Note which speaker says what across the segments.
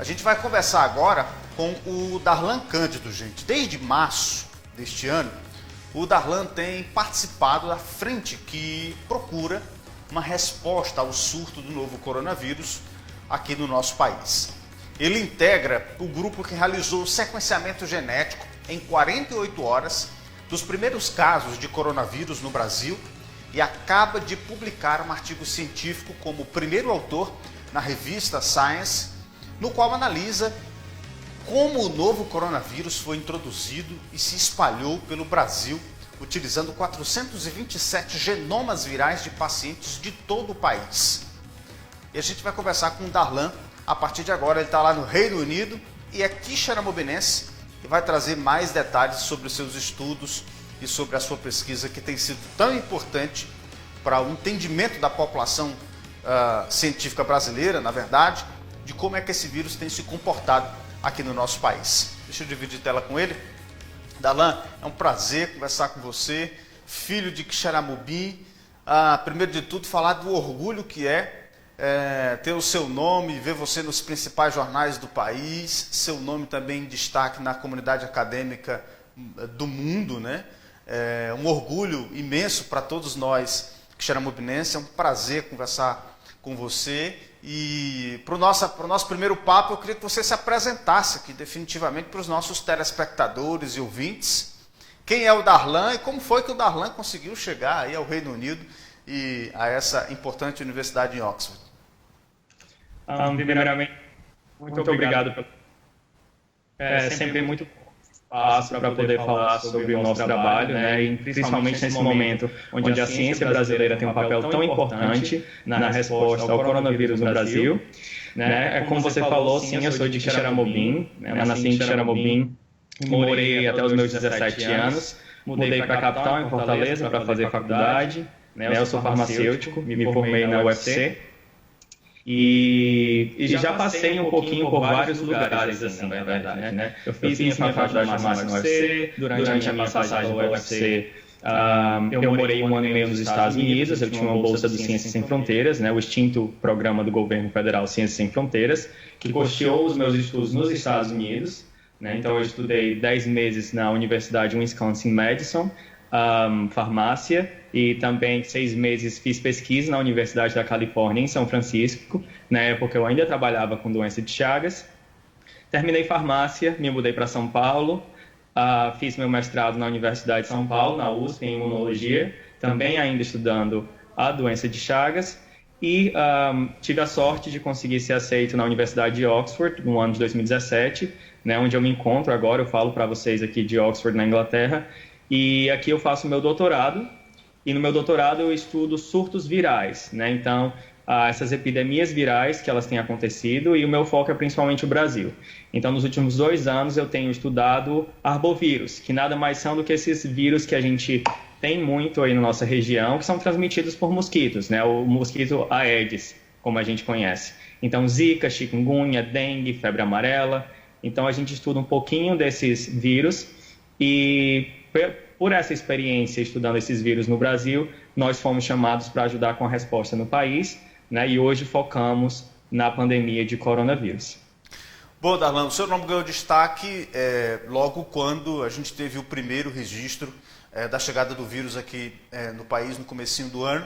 Speaker 1: A gente vai conversar agora com o Darlan Cândido, gente. Desde março deste ano, o Darlan tem participado da frente que procura uma resposta ao surto do novo coronavírus aqui no nosso país. Ele integra o grupo que realizou o sequenciamento genético em 48 horas dos primeiros casos de coronavírus no Brasil e acaba de publicar um artigo científico como primeiro autor na revista Science, no qual analisa como o novo coronavírus foi introduzido e se espalhou pelo Brasil, utilizando 427 genomas virais de pacientes de todo o país. E a gente vai conversar com o Darlan a partir de agora. Ele está lá no Reino Unido e é quixeramobinense e vai trazer mais detalhes sobre os seus estudos e sobre a sua pesquisa, que tem sido tão importante para o entendimento da população científica brasileira, na verdade, de como é que esse vírus tem se comportado aqui no nosso país. Deixa eu dividir tela com ele. Darlan, é um prazer conversar com você, filho de Quixeramobim. Primeiro de tudo, falar do orgulho que é ter o seu nome, ver você nos principais jornais do país, seu nome também em destaque na comunidade acadêmica do mundo, né? É um orgulho imenso para todos nós quixeramobinenses. É um prazer conversar com você. E para o nosso primeiro papo, eu queria que você se apresentasse aqui definitivamente para os nossos telespectadores e ouvintes. Quem é o Darlan e como foi que o Darlan conseguiu chegar aí ao Reino Unido e a essa importante universidade em Oxford?
Speaker 2: Primeiramente, muito obrigado. É sempre muito espaço para poder falar sobre o nosso trabalho, né? E principalmente nesse momento onde a ciência brasileira tem um papel tão importante na resposta ao coronavírus no Brasil, né? Como você falou, sim, eu sou de Quixeramobim, né? Eu nasci em Quixeramobim, morei até os meus 17 anos, mudei para a capital, em Fortaleza, para fazer faculdade, né? Eu sou farmacêutico, me formei na UFC. E já passei um pouquinho por vários lugares, assim, na verdade, né? Eu fiz minha faculdade de farmácia na UFC, durante a minha passagem pela UFC, eu morei 1 ano e meio nos Estados Unidos, eu tinha uma bolsa do Ciências Sem Fronteiras, né? O extinto programa do governo federal Ciências Sem Fronteiras, que custeou os meus estudos nos Estados Unidos, né? Então eu estudei 10 meses na Universidade Wisconsin-Madison, farmácia, e também 6 meses fiz pesquisa na Universidade da Califórnia, em São Francisco, na época eu ainda trabalhava com doença de Chagas. Terminei farmácia, me mudei para São Paulo, fiz meu mestrado na Universidade de São Paulo, na USP, em imunologia, também ainda estudando a doença de Chagas, e tive a sorte de conseguir ser aceito na Universidade de Oxford, no ano de 2017, né, onde eu me encontro agora. Eu falo para vocês aqui de Oxford, na Inglaterra, e aqui eu faço meu doutorado, e no meu doutorado eu estudo surtos virais, né? Então, essas epidemias virais que elas têm acontecido, e o meu foco é principalmente o Brasil. Então, nos últimos 2 anos eu tenho estudado arbovírus, que nada mais são do que esses vírus que a gente tem muito aí na nossa região, que são transmitidos por mosquitos, né? O mosquito Aedes, como a gente conhece. Então, zika, chikungunya, dengue, febre amarela. Então, a gente estuda um pouquinho desses vírus e por essa experiência estudando esses vírus no Brasil, nós fomos chamados para ajudar com a resposta no país, né? E hoje focamos na pandemia de coronavírus.
Speaker 1: Bom, Darlan, o seu nome ganhou destaque logo quando a gente teve o primeiro registro da chegada do vírus aqui no país no comecinho do ano,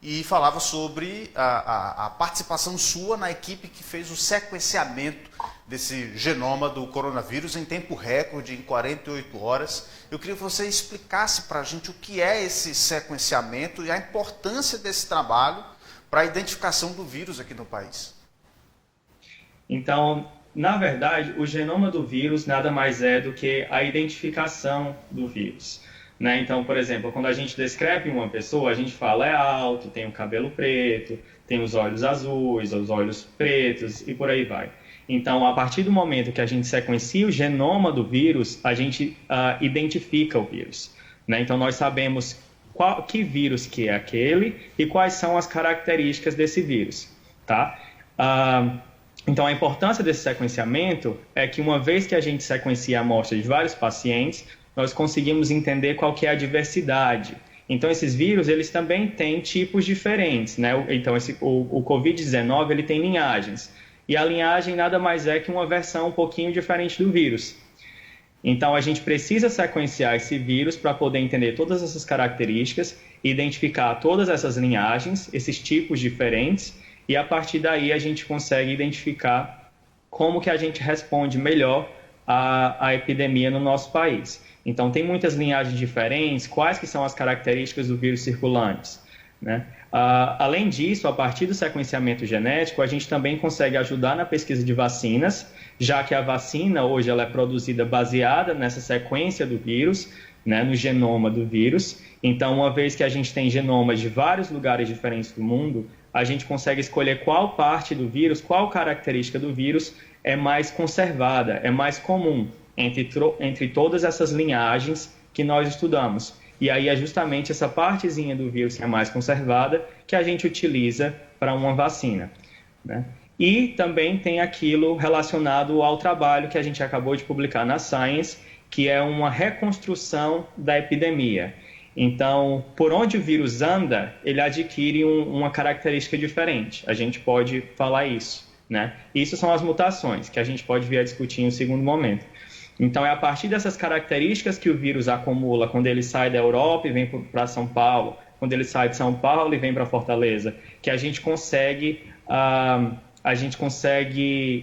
Speaker 1: e falava sobre a participação sua na equipe que fez o sequenciamento desse genoma do coronavírus em tempo recorde, em 48 horas. Eu queria que você explicasse para a gente o que é esse sequenciamento e a importância desse trabalho para a identificação do vírus aqui no país.
Speaker 2: Então, na verdade, o genoma do vírus nada mais é do que a identificação do vírus, né? Então, por exemplo, quando a gente descreve uma pessoa, a gente fala é alto, tem o cabelo preto, tem os olhos azuis, os olhos pretos e por aí vai. Então, a partir do momento que a gente sequencia o genoma do vírus, a gente identifica o vírus, né? Então, nós sabemos que vírus que é aquele e quais são as características desse vírus, tá? Então, a importância desse sequenciamento é que uma vez que a gente sequencia a amostra de vários pacientes, nós conseguimos entender qual que é a diversidade. Então, esses vírus, eles também têm tipos diferentes, né? Então, o Covid-19, ele tem linhagens. E a linhagem nada mais é que uma versão um pouquinho diferente do vírus. Então, a gente precisa sequenciar esse vírus para poder entender todas essas características, identificar todas essas linhagens, esses tipos diferentes, e a partir daí a gente consegue identificar como que a gente responde melhor à epidemia no nosso país. Então, tem muitas linhagens diferentes, quais que são as características do vírus circulantes, né? Além disso, a partir do sequenciamento genético, a gente também consegue ajudar na pesquisa de vacinas, já que a vacina hoje ela é produzida baseada nessa sequência do vírus, né, no genoma do vírus. Então, uma vez que a gente tem genomas de vários lugares diferentes do mundo, a gente consegue escolher qual parte do vírus, qual característica do vírus é mais conservada, é mais comum entre todas essas linhagens que nós estudamos. E aí é justamente essa partezinha do vírus que é mais conservada que a gente utiliza para uma vacina, né? E também tem aquilo relacionado ao trabalho que a gente acabou de publicar na Science, que é uma reconstrução da epidemia. Então, por onde o vírus anda, ele adquire uma característica diferente. A gente pode falar isso, né? Isso são as mutações, que a gente pode vir a discutir em um segundo momento. Então, é a partir dessas características que o vírus acumula quando ele sai da Europa e vem para São Paulo, quando ele sai de São Paulo e vem para Fortaleza, que a gente consegue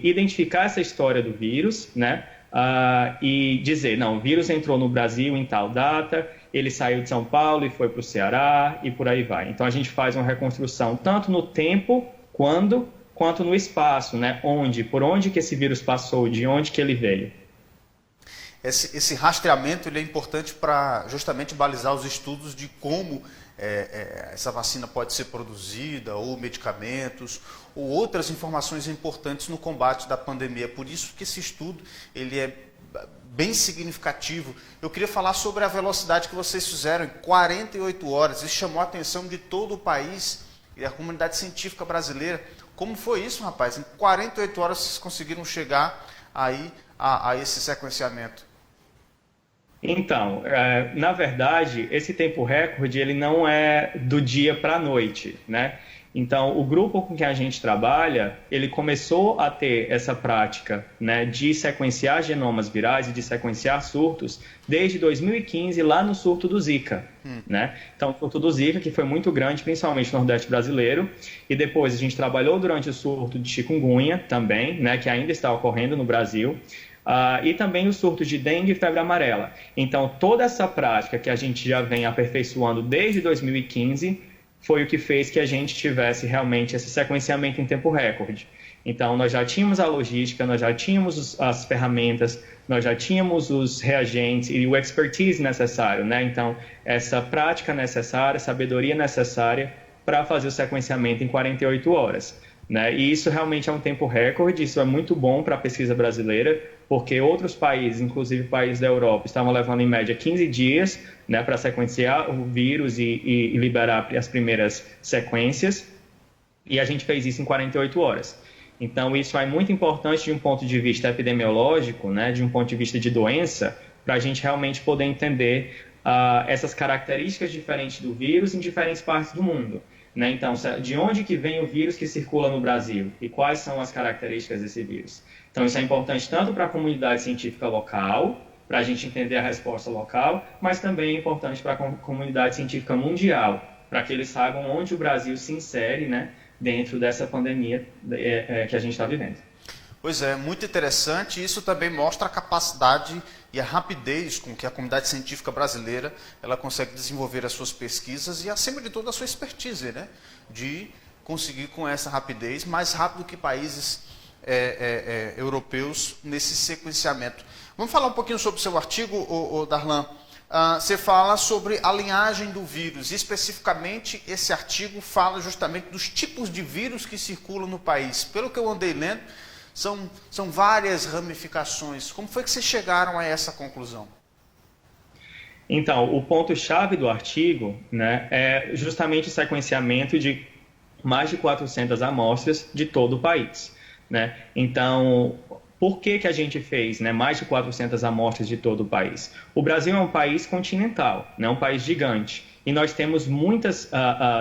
Speaker 2: identificar essa história do vírus, né? E dizer, não, o vírus entrou no Brasil em tal data, ele saiu de São Paulo e foi para o Ceará e por aí vai. Então, a gente faz uma reconstrução tanto no tempo, quanto no espaço, né? Por onde que esse vírus passou, de onde que ele veio.
Speaker 1: Esse rastreamento ele é importante para justamente balizar os estudos de como essa vacina pode ser produzida, ou medicamentos, ou outras informações importantes no combate da pandemia. Por isso que esse estudo ele é bem significativo. Eu queria falar sobre a velocidade que vocês fizeram em 48 horas. Isso chamou a atenção de todo o país e a comunidade científica brasileira. Como foi isso, rapaz? Em 48 horas vocês conseguiram chegar aí a esse sequenciamento?
Speaker 2: Então, na verdade, esse tempo recorde ele não é do dia para a noite, né? Então, o grupo com que a gente trabalha, ele começou a ter essa prática, né, de sequenciar genomas virais e de sequenciar surtos desde 2015, lá no surto do Zika, né? Então, o surto do Zika, que foi muito grande, principalmente no Nordeste brasileiro, e depois a gente trabalhou durante o surto de chikungunya também, né, que ainda está ocorrendo no Brasil, e também o surto de dengue e febre amarela. Então, toda essa prática que a gente já vem aperfeiçoando desde 2015 foi o que fez que a gente tivesse realmente esse sequenciamento em tempo recorde. Então, nós já tínhamos a logística, nós já tínhamos as ferramentas, nós já tínhamos os reagentes e o expertise necessário, né? Então, essa prática necessária, sabedoria necessária para fazer o sequenciamento em 48 horas. Né? E isso realmente é um tempo recorde, isso é muito bom para a pesquisa brasileira, porque outros países, inclusive países da Europa, estavam levando em média 15 dias, né, para sequenciar o vírus e liberar as primeiras sequências, e a gente fez isso em 48 horas. Então, isso é muito importante de um ponto de vista epidemiológico, né, de um ponto de vista de doença, para a gente realmente poder entender essas características diferentes do vírus em diferentes partes do mundo. Né? Então, de onde que vem o vírus que circula no Brasil e quais são as características desse vírus? Então, isso é importante tanto para a comunidade científica local, para a gente entender a resposta local, mas também é importante para a comunidade científica mundial, para que eles saibam onde o Brasil se insere, né, dentro dessa pandemia que a gente está vivendo.
Speaker 1: Pois é, muito interessante. Isso também mostra a capacidade e a rapidez com que a comunidade científica brasileira ela consegue desenvolver as suas pesquisas e, acima de tudo, a sua expertise, né? De conseguir com essa rapidez, mais rápido que países europeus nesse sequenciamento. Vamos falar um pouquinho sobre o seu artigo, Darlan. Você fala sobre a linhagem do vírus. Especificamente, esse artigo fala justamente dos tipos de vírus que circulam no país. Pelo que eu andei lendo, são várias ramificações. Como foi que vocês chegaram a essa conclusão?
Speaker 2: Então, o ponto-chave do artigo, né, é justamente o sequenciamento de mais de 400 amostras de todo o país. Né? Então, por que a gente fez, né, mais de 400 amostras de todo o país? O Brasil é um país continental, né, um país gigante. E nós temos muitas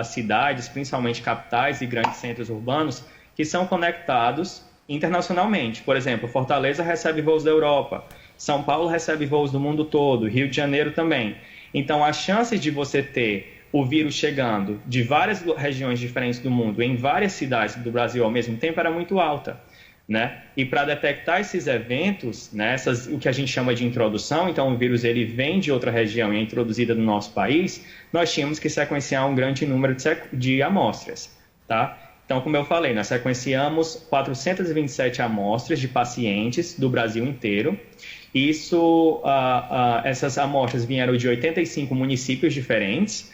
Speaker 2: cidades, principalmente capitais e grandes centros urbanos, que são conectados internacionalmente. Por exemplo, Fortaleza recebe voos da Europa, São Paulo recebe voos do mundo todo, Rio de Janeiro também. Então, as chances de você ter o vírus chegando de várias regiões diferentes do mundo, em várias cidades do Brasil ao mesmo tempo, era muito alta, né? E para detectar esses eventos, né, o que a gente chama de introdução, então o vírus ele vem de outra região e é introduzido no nosso país, nós tínhamos que sequenciar um grande número de amostras, tá? Então, como eu falei, nós sequenciamos 427 amostras de pacientes do Brasil inteiro. Essas amostras vieram de 85 municípios diferentes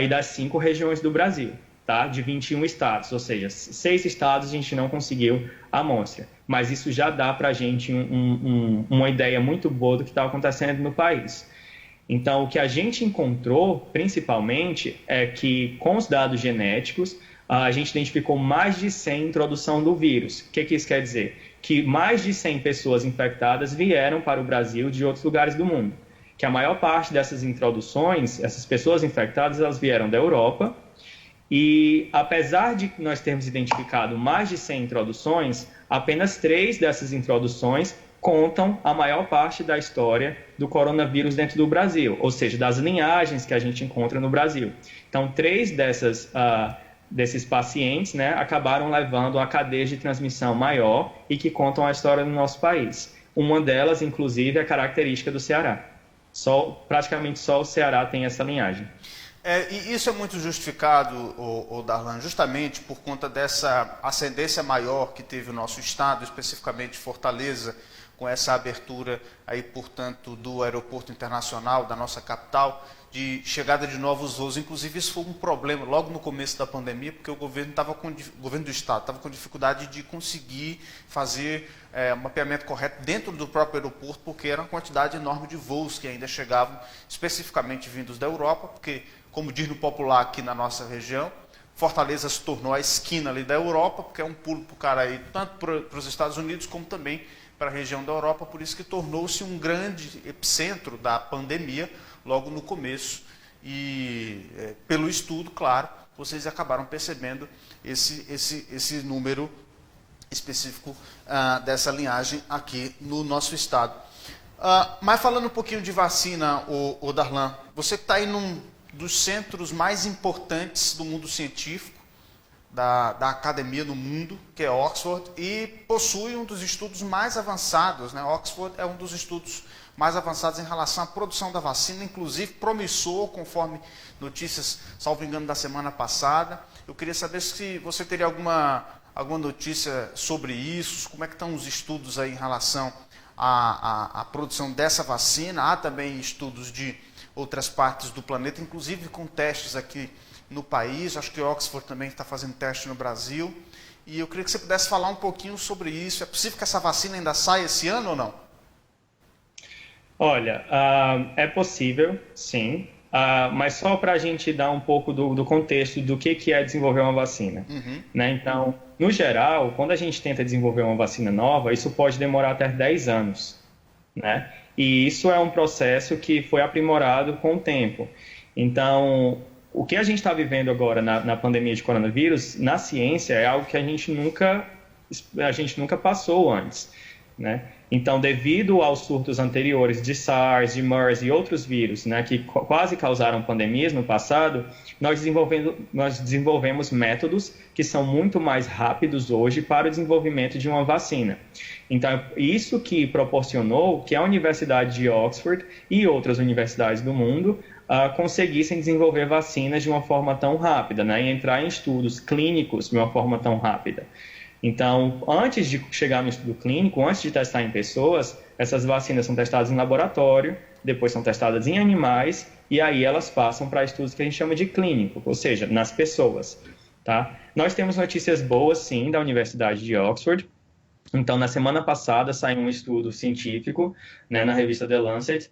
Speaker 2: e das 5 regiões do Brasil, tá? De 21 estados, ou seja, 6 estados a gente não conseguiu a amostra. Mas isso já dá para a gente uma ideia muito boa do que está acontecendo no país. Então, o que a gente encontrou, principalmente, é que com os dados genéticos, a gente identificou mais de 100 introdução do vírus. O que isso quer dizer? Que mais de 100 pessoas infectadas vieram para o Brasil de outros lugares do mundo. Que a maior parte dessas introduções, essas pessoas infectadas, elas vieram da Europa. E apesar de nós termos identificado mais de 100 introduções, apenas 3 dessas introduções contam a maior parte da história do coronavírus dentro do Brasil, ou seja, das linhagens que a gente encontra no Brasil. Então, 3 desses pacientes, né, acabaram levando a cadeia de transmissão maior e que contam a história do nosso país. Uma delas, inclusive, é característica do Ceará. Praticamente só o Ceará tem essa linhagem.
Speaker 1: E isso é muito justificado, Darlan, justamente por conta dessa ascendência maior que teve o nosso estado, especificamente Fortaleza, com essa abertura aí, portanto, do aeroporto internacional da nossa capital, de chegada de novos voos. Inclusive, isso foi um problema logo no começo da pandemia, porque o governo do estado estava com dificuldade de conseguir fazer um mapeamento correto dentro do próprio aeroporto, porque era uma quantidade enorme de voos que ainda chegavam, especificamente vindos da Europa, porque, como diz no popular aqui na nossa região, Fortaleza se tornou a esquina ali da Europa, porque é um pulo para o cara aí, tanto para os Estados Unidos como também para a região da Europa, por isso que tornou-se um grande epicentro da pandemia logo no começo. E pelo estudo, claro, vocês acabaram percebendo esse número específico dessa linhagem aqui no nosso estado. Mas falando um pouquinho de vacina, o Darlan, você que está aí num dos centros mais importantes do mundo científico, da academia no mundo, que é Oxford, e possui um dos estudos mais avançados, né? Oxford é um dos estudos mais avançados em relação à produção da vacina, inclusive promissor, conforme notícias, salvo engano, da semana passada. Eu queria saber se você teria alguma notícia sobre isso, como é que estão os estudos aí em relação à produção dessa vacina. Há também estudos de outras partes do planeta, inclusive com testes aqui no país. Acho que Oxford também está fazendo teste no Brasil. E eu queria que você pudesse falar um pouquinho sobre isso. É possível que essa vacina ainda saia esse ano ou não?
Speaker 2: Olha, é possível, sim, mas só para a gente dar um pouco do contexto do que é desenvolver uma vacina.
Speaker 1: Uhum.
Speaker 2: Né? Então, no geral, quando a gente tenta desenvolver uma vacina nova, isso pode demorar até 10 anos. Né? E isso é um processo que foi aprimorado com o tempo. Então, o que a gente está vivendo agora na pandemia de coronavírus, na ciência, é algo que a gente nunca passou antes. Né? Então, devido aos surtos anteriores de SARS, de MERS e outros vírus, né, que quase causaram pandemias no passado, nós desenvolvemos métodos que são muito mais rápidos hoje para o desenvolvimento de uma vacina. Então, isso que proporcionou que a Universidade de Oxford e outras universidades do mundo conseguissem desenvolver vacinas de uma forma tão rápida, né, e entrar em estudos clínicos de uma forma tão rápida. Então, antes de chegar no estudo clínico, antes de testar em pessoas, essas vacinas são testadas em laboratório, depois são testadas em animais, e aí elas passam para estudos que a gente chama de clínico, ou seja, nas pessoas. Tá? Nós temos notícias boas, sim, da Universidade de Oxford. Então, na semana passada, saiu um estudo científico, né, na revista The Lancet,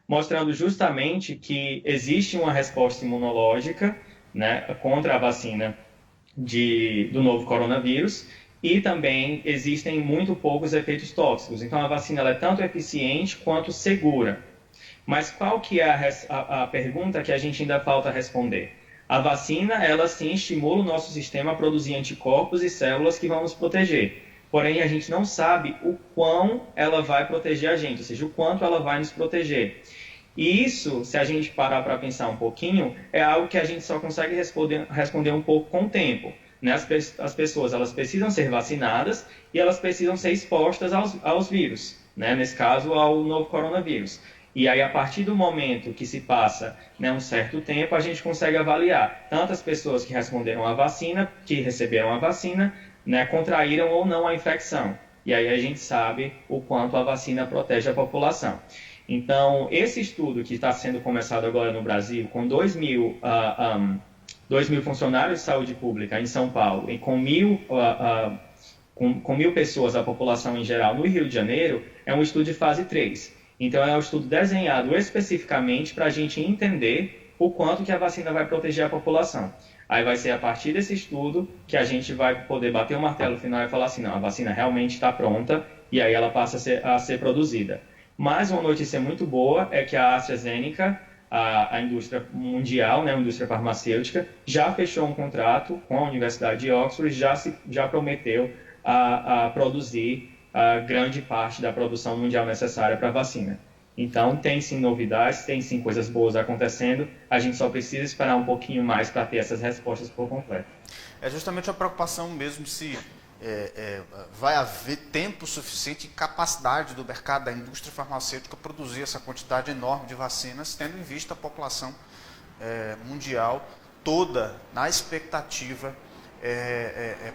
Speaker 2: mostrando justamente que existe uma resposta imunológica, né, contra a vacina do novo coronavírus, e também existem muito poucos efeitos tóxicos. Então, a vacina ela é tanto eficiente quanto segura. Mas qual que é a pergunta que a gente ainda falta responder? A vacina, ela sim estimula o nosso sistema a produzir anticorpos e células que vão nos proteger. porém a gente não sabe o quão ela vai proteger a gente, ou seja, o quanto ela vai nos proteger. E isso, se a gente parar para pensar um pouquinho, é algo que a gente só consegue responder um pouco com o tempo. Né? As pessoas elas precisam ser vacinadas e elas precisam ser expostas aos vírus, né? Nesse caso, ao novo coronavírus. E aí, a partir do momento que se passa, né, um certo tempo, a gente consegue avaliar tantas pessoas que responderam à vacina, que receberam a vacina, né, contraíram ou não a infecção. E aí a gente sabe o quanto a vacina protege a população. Então, esse estudo que está sendo começado agora no Brasil, com 2 mil funcionários de saúde pública em São Paulo e com 1.000 pessoas, a população em geral, no Rio de Janeiro, é um estudo de fase 3. Então, é um estudo desenhado especificamente para a gente entender o quanto que a vacina vai proteger a população. Aí vai ser a partir desse estudo que a gente vai poder bater o martelo final e falar assim, não, a vacina realmente está pronta e aí ela passa a ser produzida. Mas uma notícia muito boa é que a AstraZeneca, a indústria mundial, né, a indústria farmacêutica, já fechou um contrato com a Universidade de Oxford, já prometeu a produzir a grande parte da produção mundial necessária para a vacina. Então, tem sim novidades, tem sim coisas boas acontecendo, a gente só precisa esperar um pouquinho mais para ter essas respostas por completo.
Speaker 1: É justamente a preocupação mesmo se vai haver tempo suficiente e capacidade do mercado, da indústria farmacêutica produzir essa quantidade enorme de vacinas, tendo em vista a população mundial toda na expectativa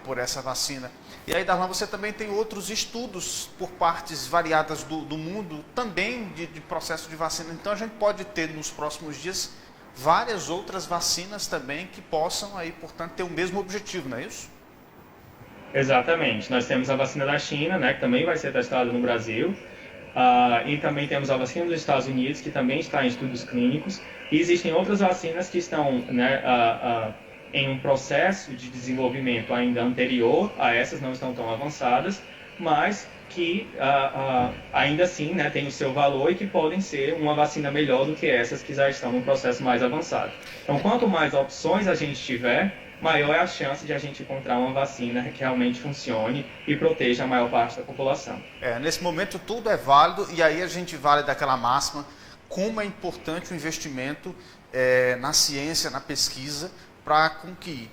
Speaker 1: por essa vacina. E aí, Darlan, você também tem outros estudos por partes variadas do mundo, também de processo de vacina. Então, a gente pode ter nos próximos dias várias outras vacinas também que possam, aí, portanto, ter o mesmo objetivo, não é isso?
Speaker 2: Exatamente. Nós temos a vacina da China, né, que também vai ser testada no Brasil. E também temos a vacina dos Estados Unidos, que também está em estudos clínicos. E existem outras vacinas que estão, né, em um processo de desenvolvimento ainda anterior a essas, não estão tão avançadas, mas que ainda assim, né, têm o seu valor e que podem ser uma vacina melhor do que essas que já estão num processo mais avançado. Então, quanto mais opções a gente tiver, maior é a chance de a gente encontrar uma vacina que realmente funcione e proteja a maior parte da população.
Speaker 1: Nesse momento tudo é válido e aí a gente vale daquela máxima como é importante o investimento na ciência, na pesquisa, para com que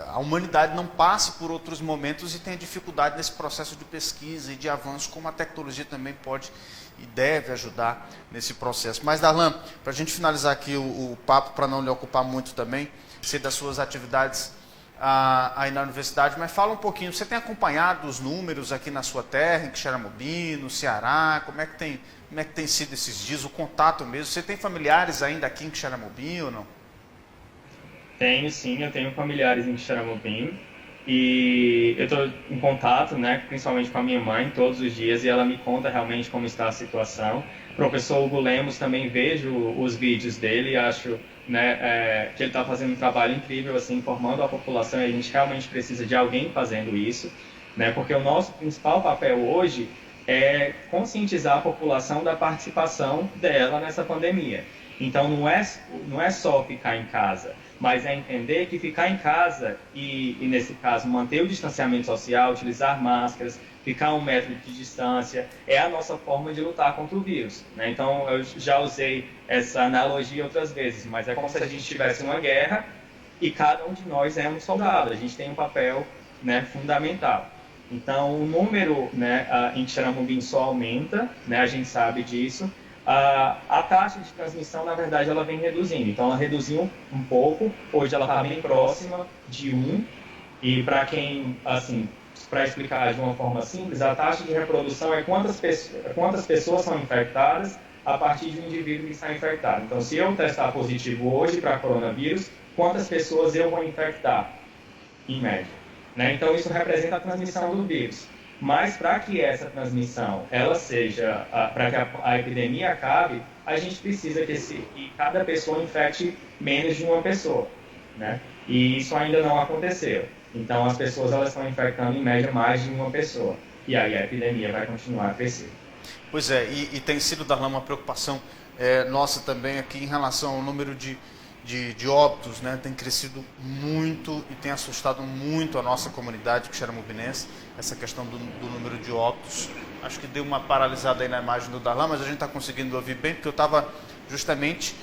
Speaker 1: a humanidade não passe por outros momentos e tenha dificuldade nesse processo de pesquisa e de avanço, como a tecnologia também pode e deve ajudar nesse processo. Mas, Darlan, para a gente finalizar aqui o papo, para não lhe ocupar muito também, sei das suas atividades aí na universidade, mas fala um pouquinho, você tem acompanhado os números aqui na sua terra, em Quixeramobim, no Ceará, como é que tem sido esses dias, o contato mesmo? Você tem familiares ainda aqui em Quixeramobim ou não?
Speaker 2: Tenho sim, eu tenho familiares em Quixeramobim e eu estou em contato, né, principalmente com a minha mãe todos os dias e ela me conta realmente como está a situação. O professor Hugo Lemos, também vejo os vídeos dele e acho, né, que ele está fazendo um trabalho incrível, assim, informando a população e a gente realmente precisa de alguém fazendo isso, né, porque o nosso principal papel hoje é conscientizar a população da participação dela nessa pandemia. Então, não é só ficar em casa, mas é entender que ficar em casa e, nesse caso, manter o distanciamento social, utilizar máscaras, ficar a 1 metro de distância, é a nossa forma de lutar contra o vírus, né? Então, eu já usei essa analogia outras vezes, mas é como se a gente tivesse uma guerra e cada um de nós é um soldado, a gente tem um papel, né, fundamental. Então, o número, né, em Quixeramobim só aumenta, né, a gente sabe disso. A taxa de transmissão, na verdade, ela vem reduzindo. Então, ela reduziu um pouco. Hoje ela está bem próxima de 1. E para quem, assim, para explicar de uma forma simples, a taxa de reprodução é quantas pessoas são infectadas a partir de um indivíduo que está infectado. Então, se eu testar positivo hoje para coronavírus, quantas pessoas eu vou infectar, em média? Né? Então, isso representa a transmissão do vírus. Mas para que essa transmissão, ela seja, para que a epidemia acabe, a gente precisa que cada pessoa infecte menos de uma pessoa, né? E isso ainda não aconteceu. Então as pessoas elas estão infectando em média mais de uma pessoa. E aí a epidemia vai continuar a crescer.
Speaker 1: Pois é, e tem sido, Darlan, uma preocupação nossa também aqui em relação ao número de de óbitos, né, tem crescido muito e tem assustado muito a nossa comunidade quixeramobinense, essa questão do número de óbitos. Acho que deu uma paralisada aí na imagem do Darlan, mas a gente está conseguindo ouvir bem, porque eu estava justamente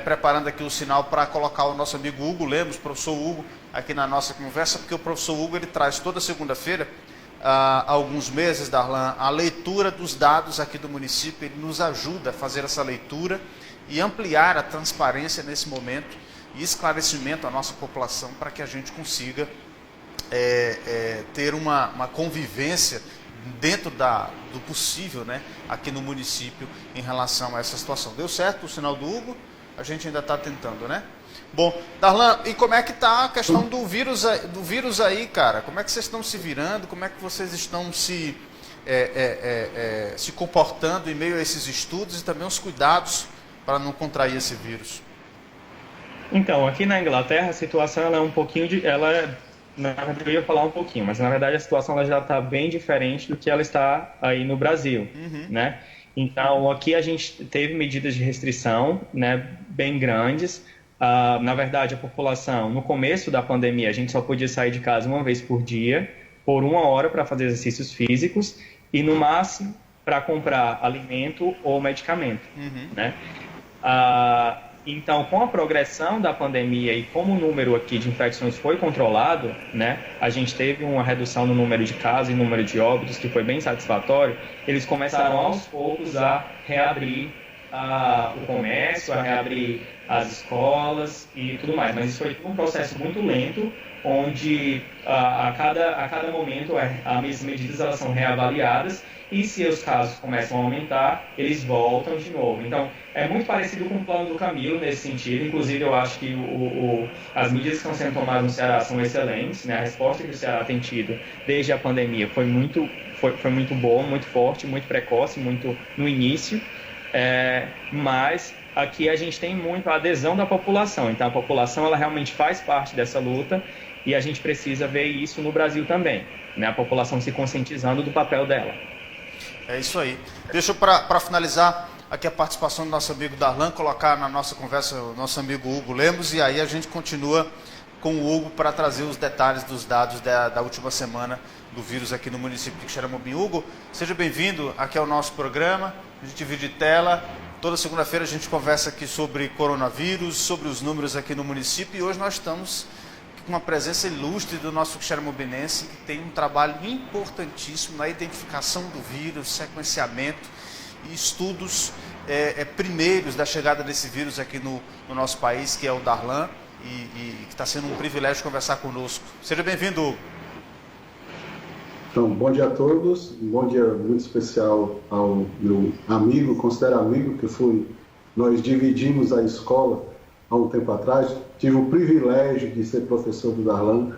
Speaker 1: preparando aqui o sinal para colocar o nosso amigo Hugo Lemos, professor Hugo, aqui na nossa conversa, porque o professor Hugo ele traz toda segunda-feira, há alguns meses, Darlan, a leitura dos dados aqui do município. Ele nos ajuda a fazer essa leitura e ampliar a transparência nesse momento e esclarecimento à nossa população para que a gente consiga ter uma convivência dentro do possível, né, aqui no município em relação a essa situação. Deu certo o sinal do Hugo? A gente ainda está tentando, né? Bom, Darlan, e como é que está a questão do vírus aí, cara? Como é que vocês estão se virando? Como é que vocês estão se comportando em meio a esses estudos e também os cuidados para não contrair esse vírus?
Speaker 2: Então, aqui na Inglaterra a situação ela é um pouquinho na verdade eu ia falar um pouquinho, mas na verdade a situação ela já está bem diferente do que ela está aí no Brasil, né? Então, aqui a gente teve medidas de restrição, né, bem grandes. Na verdade, a população, no começo da pandemia, a gente só podia sair de casa uma vez por dia, por 1 hora para fazer exercícios físicos e, no máximo, para comprar alimento ou medicamento, né? Então, com a progressão da pandemia e como o número aqui de infecções foi controlado, né, a gente teve uma redução no número de casos e número de óbitos que foi bem satisfatório. Eles começaram aos poucos a reabrir o comércio, a reabrir as escolas e tudo mais. Mas isso foi um processo muito lento, onde a cada momento as medidas elas são reavaliadas e se os casos começam a aumentar, eles voltam de novo. Então, é muito parecido com o plano do Camilo nesse sentido. Inclusive, eu acho que as medidas que estão sendo tomadas no Ceará são excelentes, né? A resposta que o Ceará tem tido desde a pandemia foi muito boa, muito forte, muito precoce, muito no início. Mas aqui a gente tem muito a adesão da população. Então, a população ela realmente faz parte dessa luta e a gente precisa ver isso no Brasil também, né? A população se conscientizando do papel dela.
Speaker 1: É isso aí. Deixa eu, para finalizar aqui a participação do nosso amigo Darlan, colocar na nossa conversa o nosso amigo Hugo Lemos, e aí a gente continua com o Hugo para trazer os detalhes dos dados da última semana do vírus aqui no município de Quixeramobim. Hugo, seja bem-vindo aqui ao nosso programa. A gente divide tela. Toda segunda-feira a gente conversa aqui sobre coronavírus, sobre os números aqui no município, e hoje nós estamos com uma presença ilustre do nosso quixeramobinense, que tem um trabalho importantíssimo na identificação do vírus, sequenciamento e estudos primeiros da chegada desse vírus aqui no nosso país, que é o Darlan, e que está sendo um privilégio conversar conosco. Seja bem-vindo, Hugo.
Speaker 3: Então, bom dia a todos, um bom dia muito especial ao meu amigo, considero amigo, nós dividimos a escola há um tempo atrás, tive o privilégio de ser professor do Darlan,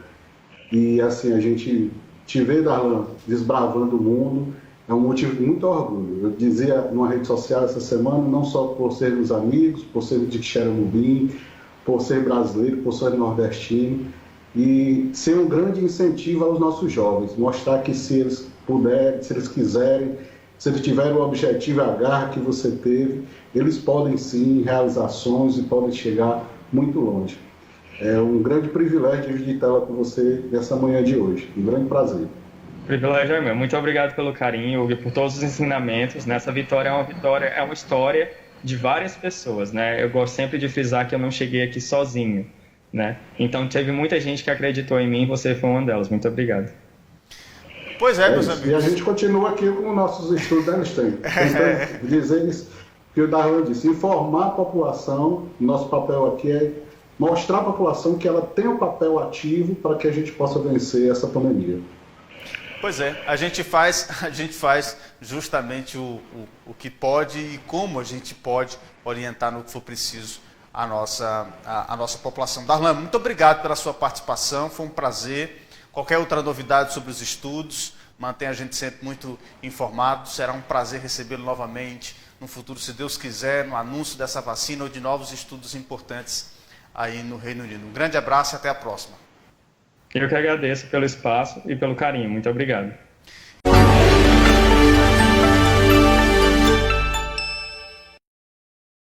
Speaker 3: e assim, a gente te ver, Darlan, desbravando o mundo, é um motivo de muito orgulho. Eu dizia numa rede social essa semana, não só por sermos amigos, por sermos de Quixeramobim, por ser brasileiro, por ser nordestino, e ser um grande incentivo aos nossos jovens, mostrar que se eles puderem, se eles quiserem, se eles tiverem o objetivo e a garra que você teve, eles podem sim realizar sonhos e podem chegar muito longe. É um grande privilégio dividir tela com você nessa manhã de hoje. Um grande prazer.
Speaker 2: O privilégio é meu. Muito obrigado pelo carinho e por todos os ensinamentos. Nessa vitória é uma história de várias pessoas, né? Eu gosto sempre de frisar que eu não cheguei aqui sozinho, né? Então teve muita gente que acreditou em mim e você foi uma delas. Muito obrigado.
Speaker 1: Pois meus amigos.
Speaker 3: E a gente continua aqui com nossos estudos da Einstein. Tentando dizer isso que o Darlan disse, informar a população. Nosso papel aqui é mostrar à população que ela tem um papel ativo para que a gente possa vencer essa pandemia.
Speaker 1: Pois é, a gente faz justamente o que pode e como a gente pode orientar no que for preciso a nossa população. Darlan, muito obrigado pela sua participação, foi um prazer. Qualquer outra novidade sobre os estudos, mantém a gente sempre muito informado. Será um prazer recebê-lo novamente no futuro, se Deus quiser, no anúncio dessa vacina ou de novos estudos importantes aí no Reino Unido. Um grande abraço e até a próxima.
Speaker 2: Eu que agradeço pelo espaço e pelo carinho. Muito obrigado.